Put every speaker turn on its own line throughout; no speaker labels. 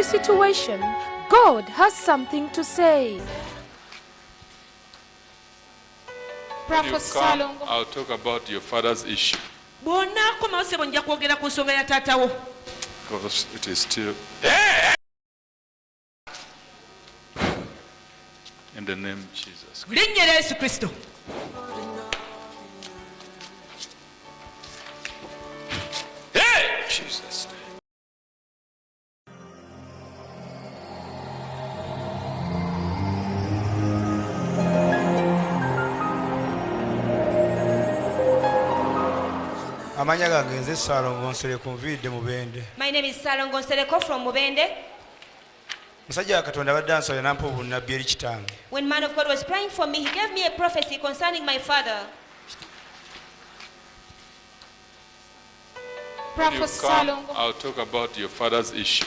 every situation, God has something to say.
When you come, I'll talk about your father's issue. Because it is still in the name of Jesus. Hey, Jesus.
My name is Salongo Nsereko from Mubende. When man of God was praying for me, he gave me a prophecy concerning my father.
When you come, I'll talk about your father's issue.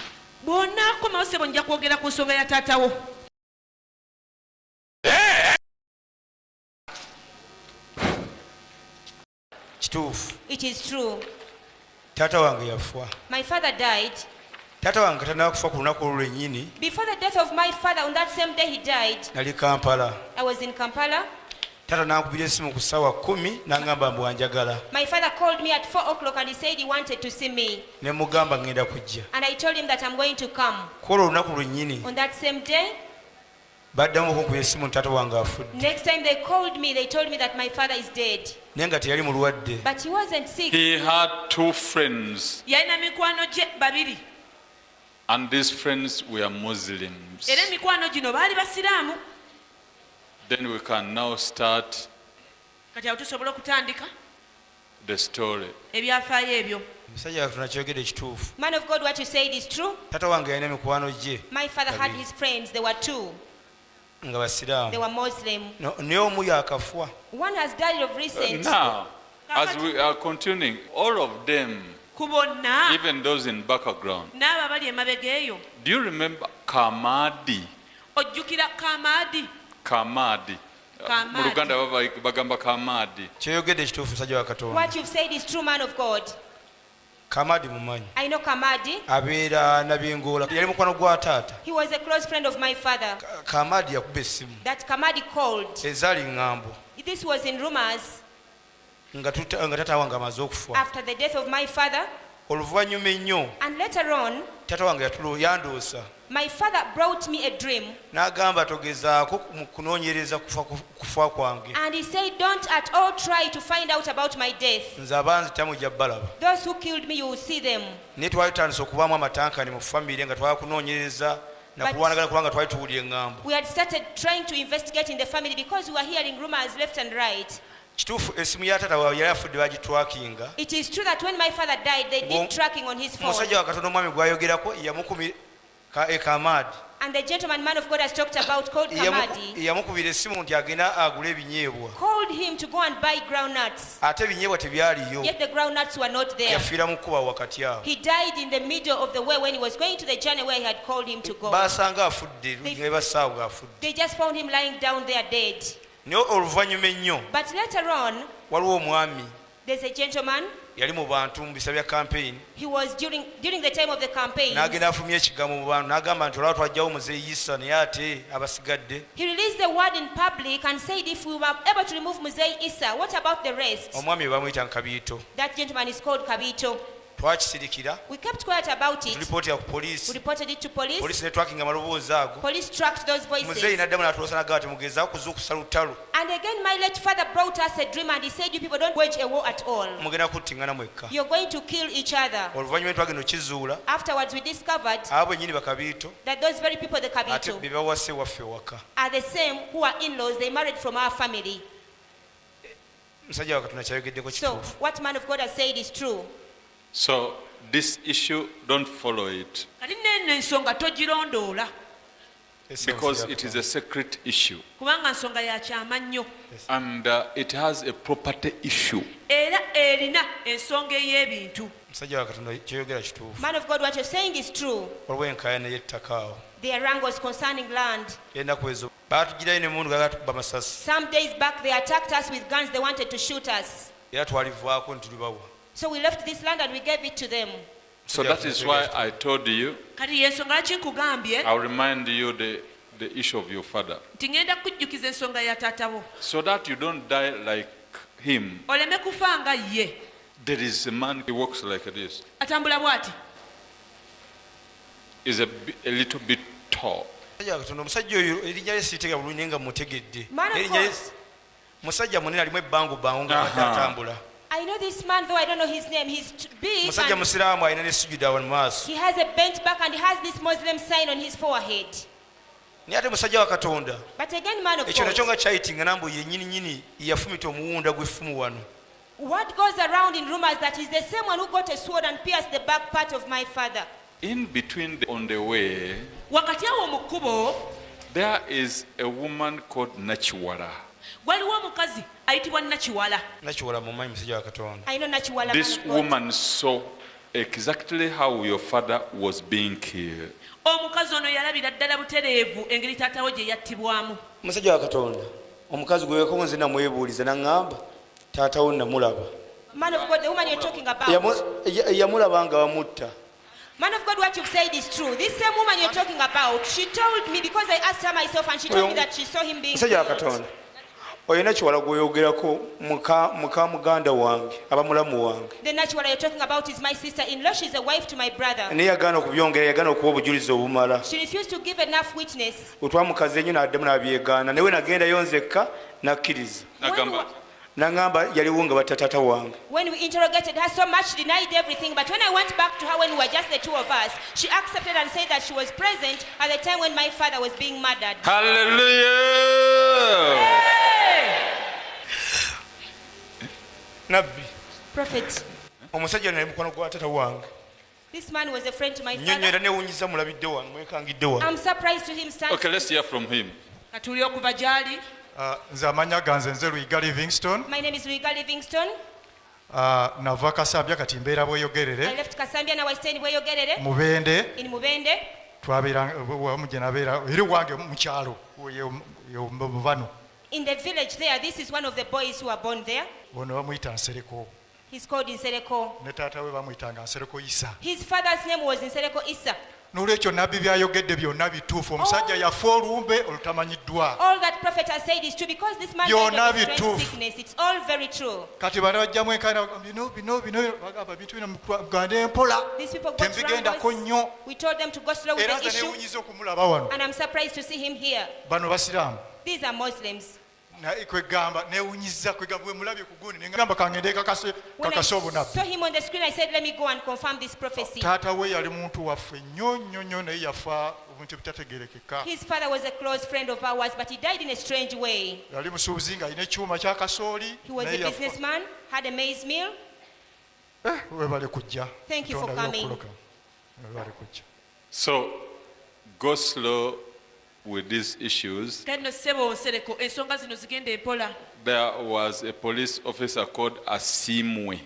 It is true. My father died. Before the death of my father, on that same day he died. I was in Kampala. My father called me at 4 o'clock and he said he wanted to see me. And I told him that I'm going to come. On that same day, next time they called me, they told me that my father is dead. But he wasn't sick.
He had 2 friends. And these friends were Muslims. Then we can now start the story.
Man of God, what you said is true. My father had his friends, there were 2. They were Muslim. One has died of recent.
Now, as we are continuing, all of them, even those in background, do you remember Kamadi? Kamadi.
What you've said is true, man of God. I know Kamadi. He was a close friend of my father. That Kamadi called. This was in rumors. After the death of my father. And later on, my father brought me a dream. And he said, don't at all try to find out about my death. Those who killed me, you will see them. But we had started trying to investigate in the family because we were hearing rumors left and right. It is true that when my father died, they did tracking on his phone. And the gentleman, man of God, has talked about called Kamadi, called him to go and buy groundnuts. Yet the groundnuts were not there. He died in the middle of the way when he was going to the journey where he had called him to go. They just found him lying down there dead. But later on, there's a gentleman. He was during the time of the campaign. He released the word in public and said, if we were able to remove Mzee Issa, what about the rest? That gentleman is called Kabito. We kept quiet about it. We reported it to police. Police tracked those voices. And again, my late father brought us a dream and he said, you people don't wage a war at all. You're going to kill each other. Afterwards, we discovered that those very people, the Kabito, are the same who are in-laws. They married from our family. So, what man of God has said is true.
So, this issue, don't follow it. Because it is a secret issue. And it has a property issue.
Man of God, what you're saying is true. Their wrangles concerning land. Some days back, they attacked us with guns. They wanted to shoot us. So we left this land and we gave it to them.
So that is why I told you, I'll remind you the issue of your father, so that you don't die like him. There is a man who walks like this. Is a little bit tall.
I know this man, though I don't know his name. He's big. He has a bent back and he has this Muslim sign on his forehead. But again, man of God, what goes around in rumors that he's the same one who got a sword and pierced the back part of my father.
In between on the way, there is a woman called Nachiwala.
I know Nachiwala.
This woman saw exactly how your father was being killed. Man of God, the woman you're talking about. Man of God, what you've said is true. This same woman you're talking about, she told me, because I asked her myself, and she told me that she saw him being killed. The Nachiwala you're talking about is my sister-in-law. She's a wife to my brother. She refused to give enough witness. When we interrogated her so much, she denied everything. But when I went back to her when we were just the two of us, she accepted and said that she was present at the time when my father was being murdered. Hallelujah!
Hey! Prophet. This man was a friend to my father. I'm surprised to him standing.
Okay, let's hear from him.
Nze amanya ganze nze Luyiga Livingstone.
My name is Luyiga Livingstone.
Nava Kasambya kati mbeera Bweyogerere.
I left Kasambya, now I stay in Bweyogerere.
Mubende.
In Mubende.
Twabeera wamu gye nabeera eri wange mu kyalo mubano.
In the village there, this is one of the boys who are born there.
Ono bamuyita Nsereko.
He's called Nsereko.
Ne taata we bamuyitanga Nsereko Isa.
His father's name was Nsereko Isa.
N'olwekyo nabbi byayogedde byonna bituufu. Omusajja yafa olumbe olutamanyiddwa.
All that prophet has said is true, because this man died of strange sickness. It's all very true.
Kati bano bajjamu enkana bino bagamba bintu bino mugande empola.
These people got
tembigendako nnyo.
We told them to go slow with the issue. And I'm surprised to see him here.
Bano basiraamu.
These are Muslims.
When I saw
him on the screen, I said, let me go and confirm this prophecy. His father was a close friend of ours, but he died in a strange way. He was a businessman, had a maize mill. Thank you for coming.
So, go slow with these issues. There was a police officer called Asimwe.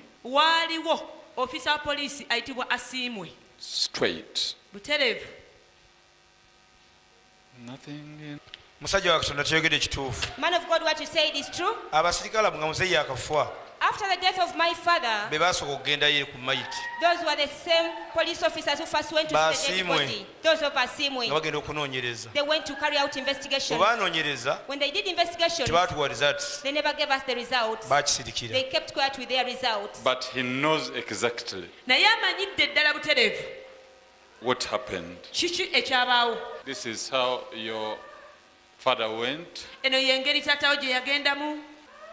Straight. Nothing in...
Man of God, what you said is true. After the death of my father, those were the same police officers who first went to see the dead body. Those of Asimwe. They went to carry out investigations. When they did investigations, they never gave us the results. They kept quiet with their results.
But he knows exactly what happened. This is how your father went.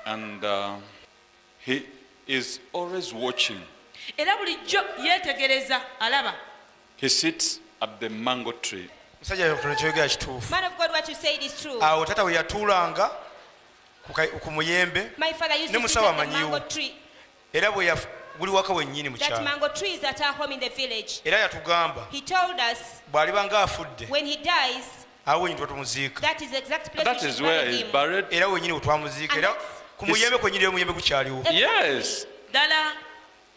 And he is always watching. He sits at the mango tree.
Man of God, what you said is true. My father used to sit at the mango tree. That mango tree is at our home in the village. He told us when he dies, that is the exact place
that is where he is buried. Yes.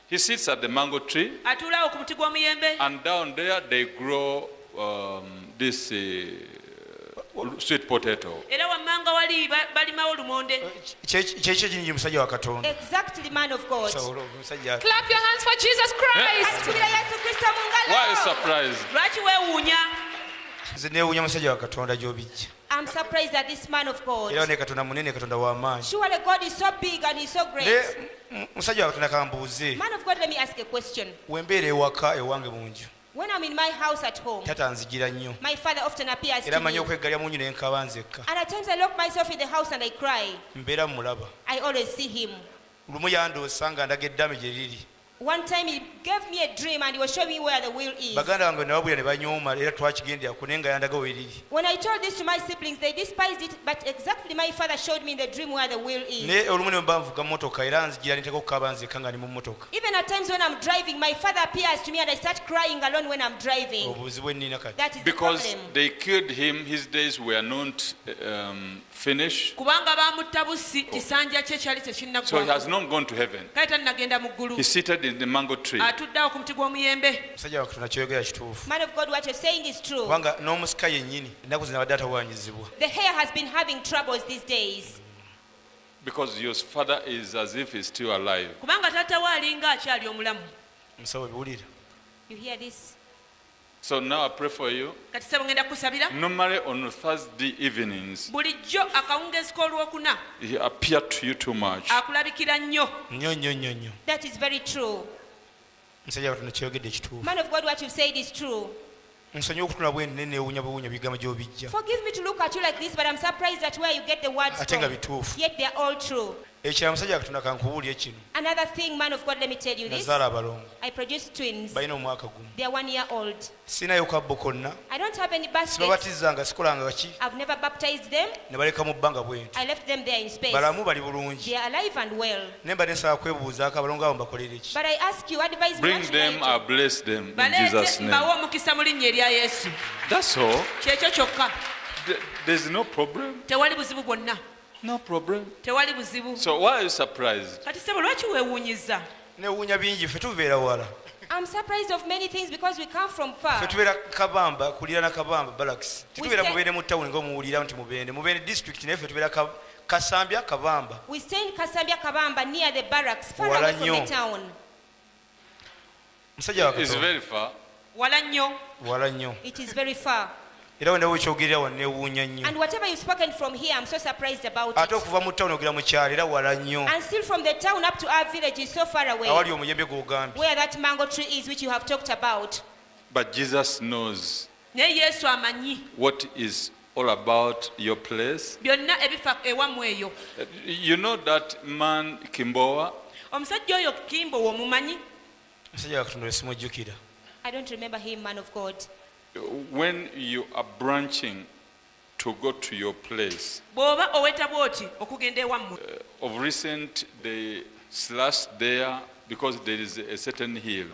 He sits at the mango tree, and down there they grow this sweet potato.
Exactly, man of God.
Clap your hands for Jesus Christ.
Why are you surprised?
I'm surprised that this man of God.
Era ne Katonda munene Katonda wa maanyi.
Surely God is so big and he's so great.
Musajja wa Katonda kambuuze.
Man of God, let me ask a question.
Wembeera ewaka ewange mu nju.
When I'm in my house at home,
Tata nzigira nnyo.
my father often appears
Era
to me.
manyi okweggalya mu nju ne nkaba nzekka.
And at times I lock myself in the house and I cry.
Mbeera mulaba.
I always see him.
Lumu yandoosa nga ndaga eddaame gye liri.
One time he gave me a dream and he was showing me where the wheel is.
Baganda bange nababulira ne banyooma era twakigendera ku naye nga yandaga we liri.
When I told this to my siblings, they despised it, but exactly my father showed me in the dream where the wheel is.
Ne olumu ne mba nvuga mmotoka era nzigira ne nteka okukaba nzekka nga ndi mu mmotoka.
Even at times when I'm driving, my father appears to me and I start crying alone when I'm driving.
Obuzibu bwe nnina kati.
That is
Because
the problem.
they killed him, his days were not finished. So he has not gone to heaven. He's seated in the mango tree.
Musajja wa Katonda ky'oyogera kituufu.
Man of God, what you're saying is true.
Kubanga n'omusika yennyini ennaku zino abadde atawaanyizibwa.
The hair has been having troubles these days.
Because your father is as if he's still alive.
Musawo biwulira.
You hear this?
So now I pray for you. Normally on Thursday evenings, he appeared to you too much.
Nnyo nnyo nnyo nnyo.
That is very true.
Musajja wa Katonda ky'oyogedde kituufu.
Man of God, what you've said is true.
Nsonyiwa okutula bwe ndi neewuunya buwuunya bigambo gy'obijja.
Forgive me to look at you like this, but I'm surprised at where you get the words
Ate nga
from.
bituufu.
Yet they're all true.
Ekirala musajja wa Katonda kankubuulire kino.
Another thing, man of God, let me tell you this.
Nazaala abalongo.
I produced twins.
Balina omwaka gumu.
They are 1 year old.
Sinayo kabbo konna.
I don't have any baskets.
Sibabatizzanga sikolanga baki.
I've never baptized them.
Ne baleka mu bbanga bwentyo.
I left them there in space.
Balamu bali bulungi.
They are alive and well.
Ne mba nsaba kwebuuzaako abalongo abo mbakolere ki.
But I ask you, advise me
Bring
what
them,
should
I
I do?
bless them in Jesus' name. That's all. There's no problem. No problem. So why are you surprised?
Neewuunya bingi ffe tubeera wala.
I'm surprised of many things because we come from far.
Ffe tubeera Kabamba kulira na Kabamba Barracks. Tetubeera
stay-
Mubende mu ttawuni ng'omuwulira nti Mubende district naye ffe tubeera Kasambya Kabamba.
We stay in Kasambia Kabamba near the barracks, far
Wala
away from
nnyo.
the town.
Musajja wa
It's
Katonda.
very far.
Wala nnyo.
It is very far.
Era wenda wekyogerera wa neewuunya nnyo.
And whatever you've spoken from here, I'm so surprised about
Ate
it.
okuva mu ttawuni ogera mu kyalo era wala nnyo.
And still from the town up to our village is so far away.
Awali omuyembe gw'ogambye.
Where that mango tree is, which you have talked about.
But Jesus knows what is all about your place. You know that man Kimboa?
Musajja wa Katonda simujjukira.
I don't remember him, man of God.
When you are branching to go to your place, of recent they slashed there because there is a certain hill.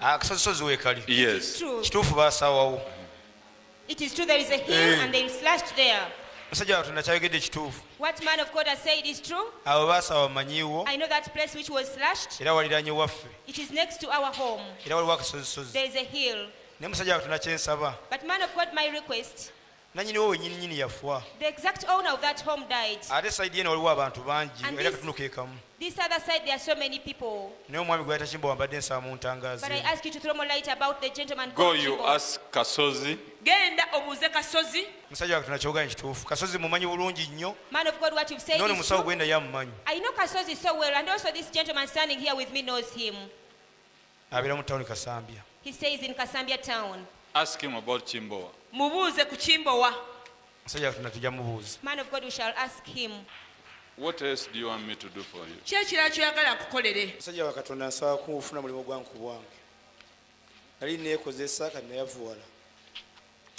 Akasozisozi weekali.
Yes.
True.
Kituufu baasaawawo.
It is true there is a hill and they slashed there.
Musajja wa Katonda kyayogedde kituufu.
What man of God has said is true.
Abo baasaawa bamanyiiwo
I know that place which was slashed.
era waliraanye waffe
It is next to our home.
era waliwo akasozisozi.
There is a hill.
Naye musajja wa Katonda kyensaba
But man of God, my request,
nannyiniwo wennyininyini yafuwa.
the exact owner of that home died.
Ate sayidi eno waliwo abantu bangi
And
era
this-
katundu ke kamu.
This other side, there are so many people.
Naye omwami gwe yatakimba wambadde nsaba mu ntangaazi.
But I ask you to throw more light about the gentleman
Go,
called
you
Chimbo.
ask Kasozi.
Musajja wa Katonda kyoganya kituufu. Kasozi mumanyi bulungi nnyo.
Man of God, what you've said
N'ono
is
musawo
true.
gwenda yamumanyi.
I know Kasozi so well, and also this gentleman standing here with me knows him.
Abeera mu ttawuni Kasambya.
He stays in Kasambia town.
Ask him about Chimboa.
Musajja wa Katonda tujja mubuuza.
Man of God, we shall ask him.
What else do you want me to do for you?
Musajja wa Katonda nsaba kufuna mulimu gwange ku bwange. Nali neekozesa kati nayavuwala.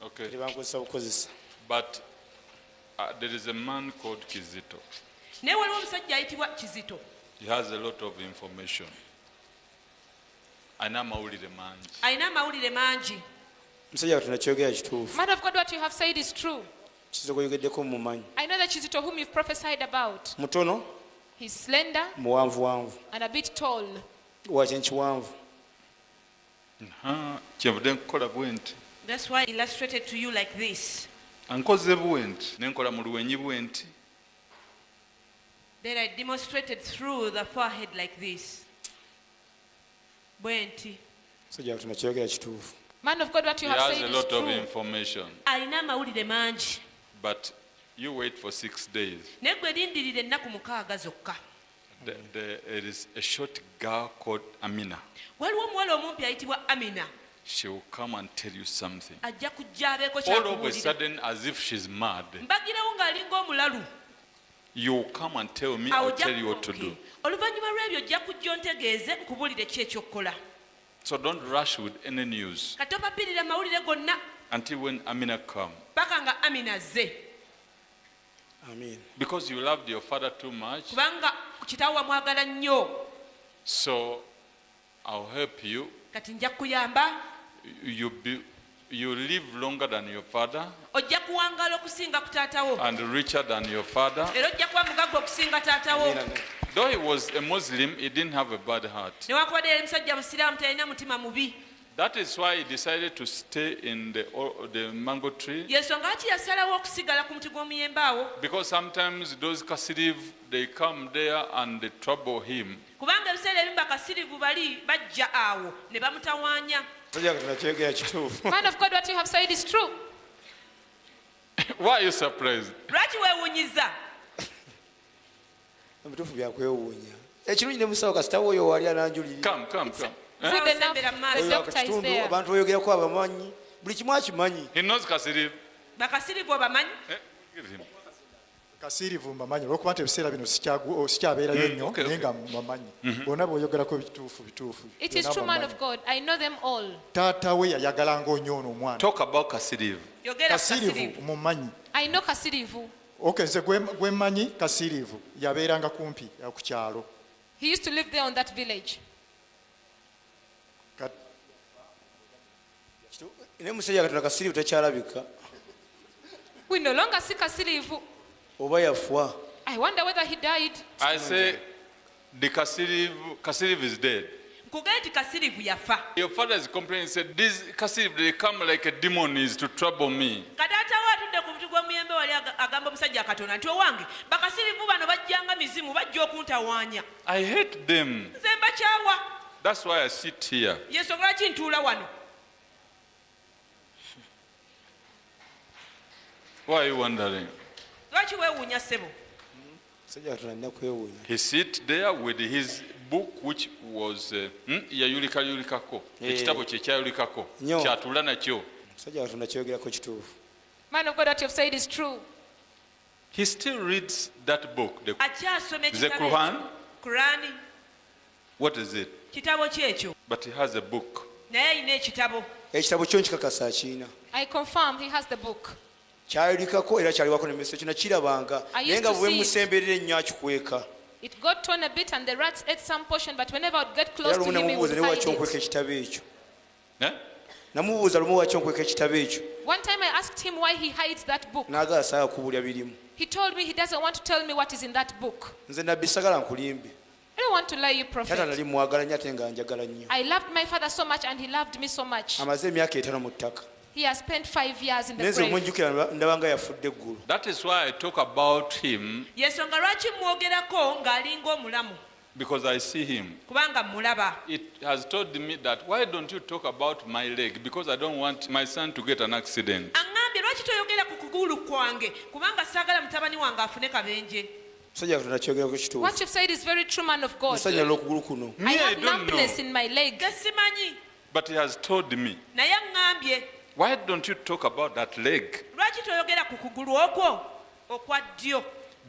Okay.
Tebankozesa bukozesa.
But there is a man called Kizito. He has a lot of information. Ayina amawulire mangi.
Musajja wa Katonda kyogera kituufu.
Man of God, what you have said is true.
Kizito gweyogeddeko mumumanyi.
I know that Kizito whom you've prophesied about.
Mutono,
He's slender
muwanvuwanvu.
and a bit tall.
Wakyenkiwanvu.
Kyenvudde nkukola bwe nti.
That's why I illustrated to you like this.
Ankoze bwenti nenkola mu luwenyi bwenti.
Then I demonstrated through the forehead like this. Bwenti.
Sajja tunakyogera kituufu.
Man of God, what you have said is true.
He has a lot of information.
Alina amawulire mangi.
But you wait for 6 days.
Negwe lindirire ennaku 6 zokka.
There is a short girl called Amina.
Waliwo omuwala omumpi ayitibwa Amina.
She will come and tell you something.
Ajja kujja abeeko
all of a sudden, as if she's mad.
Mbagirawo ng'alinga omulalu.
You will come and tell me, I'll tell you what to do.
Oluvannyuma lw'ebyo ojja kujja ontegeeze nkubuulire ki ekyokkola.
So don't rush with any news.
Kati opapirira amawulire gonna.
Until when Amina come.
Paka nga Amina azze.
Amen.
Because you loved your father too much.
Kubanga kitaawo wamwagala nnyo.
So I'll help you.
Kati nja kuyamba.
You live longer than your father.
Ojja kuwangala okusinga ku taatawo.
And richer than your father.
Era ojja kuba mugagga okusinga taatawo.
Though he was a Muslim, he didn't have a bad heart.
Newankubadde yali musajja musiraamu talina mutima mubi.
That is why he decided to stay in the mango tree.
Yensonga lwaki yasalawo okusigala ku muti gw'omuyembe awo.
Because sometimes those kasirivu, they come there and they trouble him.
Kubanga ebiseera ebimu bakasirivu bali bajja awo ne bamutawaanya.
Man of God, what you have said is true.
Why are you surprised?
Lwaki weewunyiza?
Ebituufu byakwewuunya. Ekirungi ne musawo kasita oyo wali ananjulira.
Come.
Good enough. The doctor is there.
Abantu boyogerako abamanyi. Buli kimu akimanyi.
He knows kasirivu.
Bakasirivu obamanyi?
Give him.
Kasirivu mbamanyi olwokuba nti ebiseera bino sikyabeerayo nnyo naye nga mbamanyi bonna boyogerako bituufu.
It is true, man of God. I know them all.
Taata we yayagalanga onyoona omwana.
Talk about kasirivu.
Kasirivu mumanyi.
I know Kasirivu.
Okay, nze gwe mmanyi Kasirivu yabeeranga kumpi ku kyalo.
He used to live there on that village.
Ne musajja Katonda Kasirivu takyalabika.
We no longer see Kasirivu.
Oba yafa.
I wonder whether he died.
I say the kasirivu is dead.
Nkugenti Kasirivu yafa.
Your father is complaining, said, these kasirivu, they come like a demon is to trouble me.
Kataatawo atudde ku muti gw'omuyembe wali agamba omusajja Katonda nti owange bakasirivu bano bajjanga mizimu bajja okuntawaanya.
I hate them.
Nze mbakyawa.
That's why I sit here.
Yensonga lwaki ntuula wano.
Why are you wondering?
Lwaki weewuunya ssebo?
Musajja Katonda alina kwewuunya.
He sit there with his book which was yayulikako. Ekitabo kye kyayulikako. Kyatula nakyo.
Musajja Katonda kyogerako kituufu.
Man of God, what you have said is true.
He still reads that book. The
Quran. Quran.
What is it?
Kitabo kyekyo.
But he has a book.
Naye alina ekitabo.
Ekitabo kyo nkikakasa akiina.
I confirm he has the book.
Kyayulikako era kyaliwako n'emmese kino kirabanga naye nga bwe musemberera ennyo akikweka.
It got torn a bit and the rats ate some portion, but whenever I would get close to him, he would hide it. One time I asked him why he hides that book. He told me he doesn't want to tell me what is in that book. I don't want to lie, you prophet. I loved my father so much and he loved me so much. He has spent 5 years in the grave.
That is why I talk about him. Because I see him. It has told me that, why don't you talk about my leg? Because I don't want my son to get an accident.
What you've said is very true, man of God. I have numbness in my leg.
But he has told me, why don't you talk about that leg?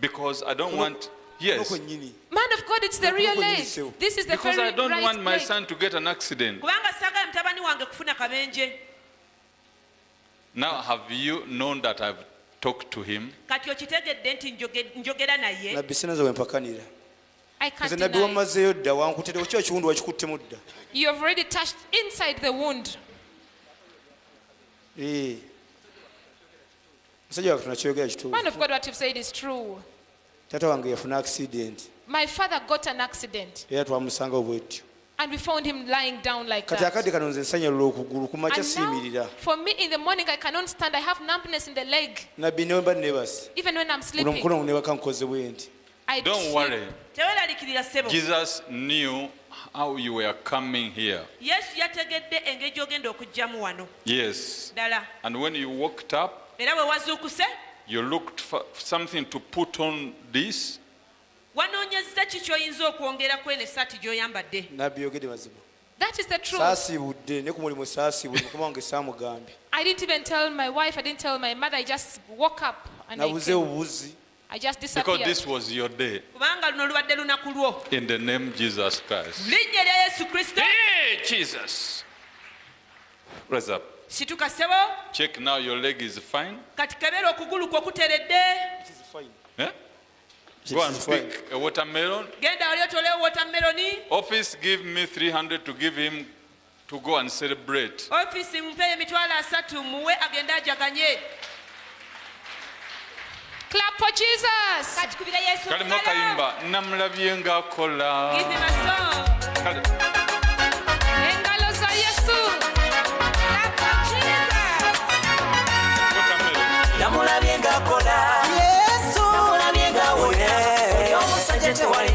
Because I don't want... Yes.
Man of God, it's the real leg. This is the
because
very
I don't
right
want my
leg.
son to get an accident. Now, have you known that I've talked to him?
I can't deny. You have already touched inside the wound. Man of God, what you've said is true. My father got an accident. And we found him lying down like that. And now, for me in the morning, I cannot stand. I have numbness in the leg. Even when I'm sleeping.
Don't worry. Jesus knew how you were coming here. Yes. And when you walked up, you looked for something to put on this.
That is the truth. I didn't even tell my wife, I didn't tell my mother, I just woke up and I just disappeared.
Because this was your day. In the name of Jesus Christ. Hey, Jesus. Raise up. Check now, your leg is fine. Yeah? Go and pick a watermelon. Office give me 300 to give him to go and celebrate.
Clap for Jesus. Give him a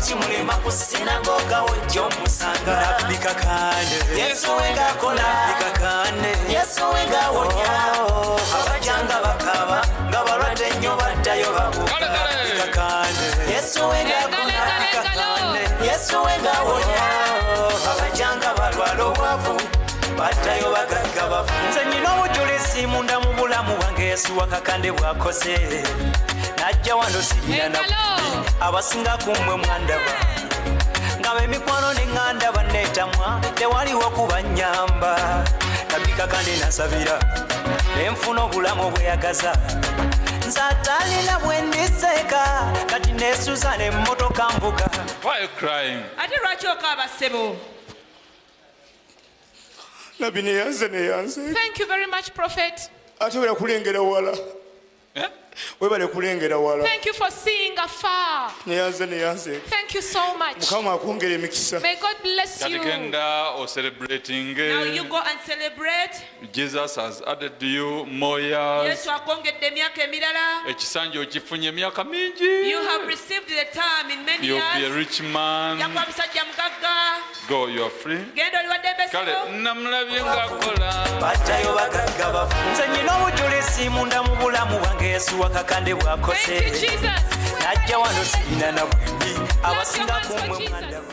Chimulema kusinagoga wejjo musanga bikakande Yesu wenga kola bikakande Yesu wenga wonya abajanga bakaba ngabalwadde nnyo baddayo babuka bikakande Yesu wenga kola bikakande Yesu wenga wonya abajanga balwala obwavu baddayo bagagga bafu nze nnina obujulizi munda mu bulamu bwange Yesu wakakande bwakose najja wano sirina na abasinga kumwe mwandaba ngabe mikwano neŋŋandaba neetamwa tewaliwo kubanyamba nabika kandi nasabira nenfuna obulamu obweyagaza nsatalina bwendiseeka kati neesuza nemmotoka mbuga
ate lwaki okaaba ssebo?
Nabi neyanze.
Thank you very much, Prophet.
Ate wera kulengera wala.
Thank you for seeing afar. Thank you so much. May God bless you.
Now
you go and celebrate.
Jesus has added to you more years. You
have received the time in many years.
You'll be a rich man. Go, you are free.
Thank you, Jesus.
Najja wano sirina na bwembi abasinga kumwe mwandaba